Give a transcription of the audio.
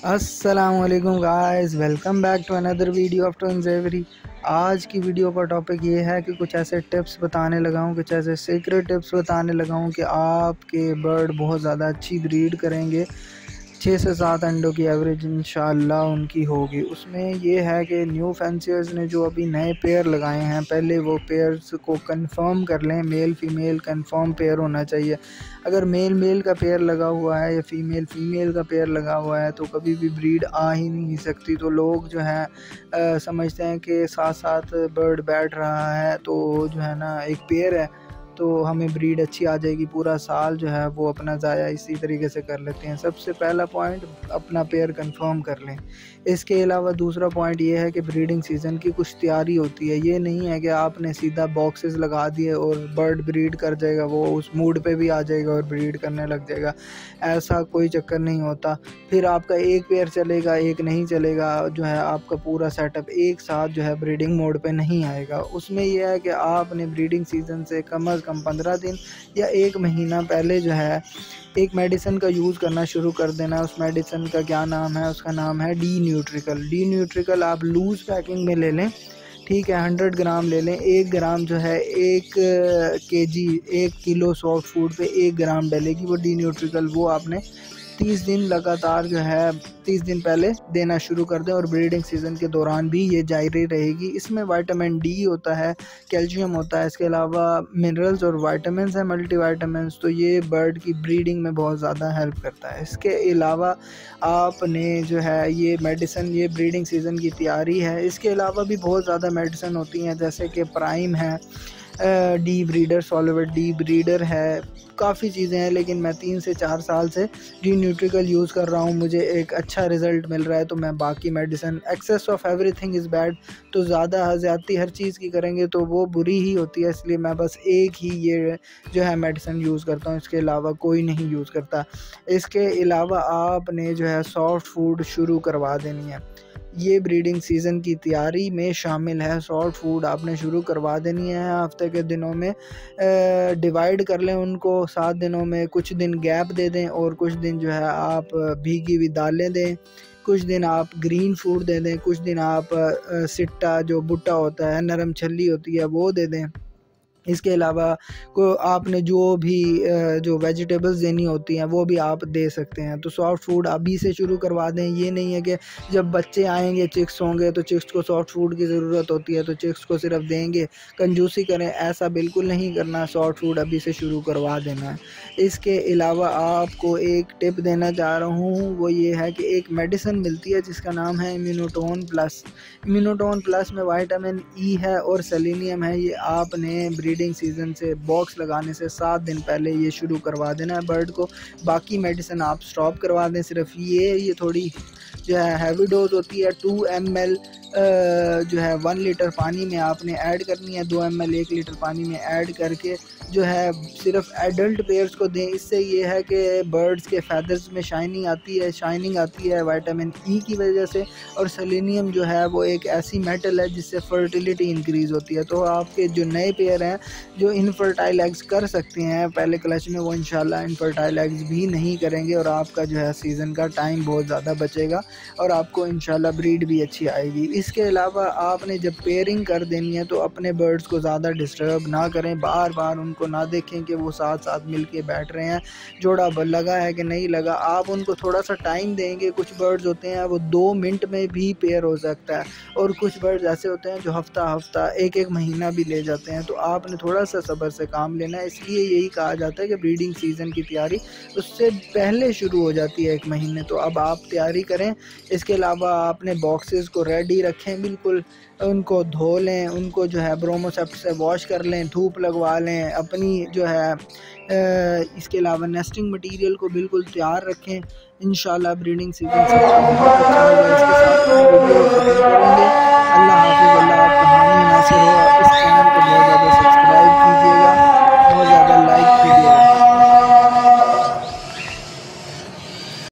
अस्सलामुअलैकुम guys, welcome back to another video of twins every. आज की वीडियो का टॉपिक ये है कि कुछ ऐसे टिप्स बताने लगा हूँ, कुछ ऐसे सीक्रेट टिप्स बताने लगा हूँ कि आपके बर्ड बहुत ज़्यादा अच्छी ब्रीड करेंगे। 6 से 7 अंडों की एवरेज इंशाल्लाह उनकी होगी। उसमें ये है कि न्यू फैंसियर्स ने जो अभी नए पेयर लगाए हैं, पहले वो पेयर्स को कंफर्म कर लें। मेल फीमेल कंफर्म पेयर होना चाहिए। अगर मेल मेल का पेयर लगा हुआ है या फीमेल फीमेल का पेयर लगा हुआ है तो कभी भी ब्रीड आ ही नहीं सकती। तो लोग जो हैं समझते हैं कि साथ साथ बर्ड बैठ रहा है तो जो है ना एक पेयर है तो हमें ब्रीड अच्छी आ जाएगी, पूरा साल जो है वो अपना ज़ाया इसी तरीके से कर लेते हैं। सबसे पहला पॉइंट, अपना पेयर कंफर्म कर लें। इसके अलावा दूसरा पॉइंट ये है कि ब्रीडिंग सीज़न की कुछ तैयारी होती है। ये नहीं है कि आपने सीधा बॉक्सेस लगा दिए और बर्ड ब्रीड कर जाएगा, वो उस मूड पे भी आ जाएगा और ब्रीड करने लग जाएगा। ऐसा कोई चक्कर नहीं होता। फिर आपका एक पेयर चलेगा, एक नहीं चलेगा, जो है आपका पूरा सेटअप एक साथ जो है ब्रीडिंग मोड पे नहीं आएगा। उसमें यह है कि आपने ब्रीडिंग सीज़न से कम से कम 15 दिन या 1 महीना पहले जो है एक मेडिसिन का यूज़ करना शुरू कर देना है। उस मेडिसिन का क्या नाम है? उसका नाम है डी न्यूट्रिकल। डी न्यूट्रिकल आप लूज़ पैकिंग में ले लें, ठीक है। 100 ग्राम ले लें। 1 ग्राम जो है 1 केजी 1 किलो सॉफ्ट फूड पे 1 ग्राम डलेगी वो डी न्यूट्रिकल। वो आपने 30 दिन लगातार जो है 30 दिन पहले देना शुरू कर दें और ब्रीडिंग सीज़न के दौरान भी ये जारी रहेगी। इसमें विटामिन डी होता है, कैल्शियम होता है, इसके अलावा मिनरल्स और विटामिन्स हैं, मल्टीविटामिन्स। तो ये बर्ड की ब्रीडिंग में बहुत ज़्यादा हेल्प करता है। इसके अलावा आपने जो है ये मेडिसिन, ये ब्रीडिंग सीज़न की तैयारी है। इसके अलावा भी बहुत ज़्यादा मेडिसिन होती हैं, जैसे कि प्राइम है, D breeder, solid D breeder है, काफ़ी चीज़ें हैं। लेकिन मैं 3 से 4 साल से डी न्यूट्रिकल यूज़ कर रहा हूँ, मुझे एक अच्छा रिज़ल्ट मिल रहा है। तो मैं बाकी medicine, excess of everything is bad, तो ज़्यादा ज़्यादती हर चीज़ की करेंगे तो वो बुरी ही होती है। इसलिए मैं बस एक ही ये जो है मेडिसिन यूज़ करता हूँ, इसके अलावा कोई नहीं यूज़ करता। इसके अलावा आपने जो है सॉफ्ट फूड शुरू करवा देनी है। ये ब्रीडिंग सीज़न की तैयारी में शामिल है। सॉफ्ट फूड आपने शुरू करवा देनी है। हफ्ते के दिनों में डिवाइड कर लें उनको, 7 दिनों में कुछ दिन गैप दे दें और कुछ दिन जो है आप भीगी हुई दालें दें, कुछ दिन आप ग्रीन फूड दे दें, कुछ दिन आप सिट्टा जो भुट्टा होता है, नरम छल्ली होती है, वो दे दें। इसके अलावा को आपने जो भी जो वेजिटेबल्स देनी होती हैं वो भी आप दे सकते हैं। तो सॉफ्ट फूड अभी से शुरू करवा दें। ये नहीं है कि जब बच्चे आएंगे, चिक्स होंगे, तो चिक्स को सॉफ्ट फूड की ज़रूरत होती है तो चिक्स को सिर्फ देंगे, कंजूसी करें, ऐसा बिल्कुल नहीं करना। सॉफ्ट फूड अभी से शुरू करवा देना है। इसके अलावा आपको एक टिप देना चाह रहा हूँ, वो ये है कि एक मेडिसिन मिलती है जिसका नाम है इम्यूनोटोन प्लस। इम्यूनोटोन प्लस में विटामिन ई है और सेलेनियम है। ये आपने ब्रीडिंग सीज़न से बॉक्स लगाने से 7 दिन पहले ये शुरू करवा देना है बर्ड को। बाकी मेडिसिन आप स्टॉप करवा दें। सिर्फ ये थोड़ी जो है हैवी डोज होती है। 2 ml जो है 1 लीटर पानी में आपने ऐड करनी है। 2 ml 1 लीटर पानी में ऐड करके जो है सिर्फ एडल्ट पेयर्स को दें। इससे ये है कि बर्ड्स के फैदर्स में शाइनिंग आती है विटामिन ई की वजह से। और सेलेनियम जो है वो एक ऐसी मेटल है जिससे फर्टिलिटी इंक्रीज़ होती है। तो आपके जो नए पेयर हैं जो इनफर्टाइल एग्स कर सकते हैं पहले क्लच में, वो इंशाल्लाह इनफर्टाइल एग्स भी नहीं करेंगे और आपका जो है सीज़न का टाइम बहुत ज़्यादा बचेगा और आपको इंशाल्लाह ब्रीड भी अच्छी आएगी। इसके अलावा आपने जब पेयरिंग कर देनी है तो अपने बर्ड्स को ज़्यादा डिस्टर्ब ना करें, बार बार उनको ना देखें कि वो साथ साथ मिल के बैठ रहे हैं, जोड़ा लगा है कि नहीं लगा। आप उनको थोड़ा सा टाइम देंगे। कुछ बर्ड्स होते हैं वो 2 मिनट में भी पेयर हो सकता है और कुछ बर्ड्स ऐसे होते हैं जो हफ्ता 1 महीना भी ले जाते हैं। तो आपने थोड़ा सा सब्र से काम लेना है। इसलिए यही कहा जाता है कि ब्रीडिंग सीज़न की तैयारी उससे पहले शुरू हो जाती है 1 महीने। तो अब आप तैयारी करें। इसके अलावा आपने बॉक्सेस को रेडी रखें, बिल्कुल उनको धो लें, उनको जो है ब्रोमोसेप्ट से वॉश कर लें, धूप लगवा लें अपनी जो है। इसके अलावा नेस्टिंग मटेरियल को बिल्कुल तैयार रखें। इंशाल्लाह ब्रीडिंग सीज़न सबका बहुत अच्छा होगा। इसके साथ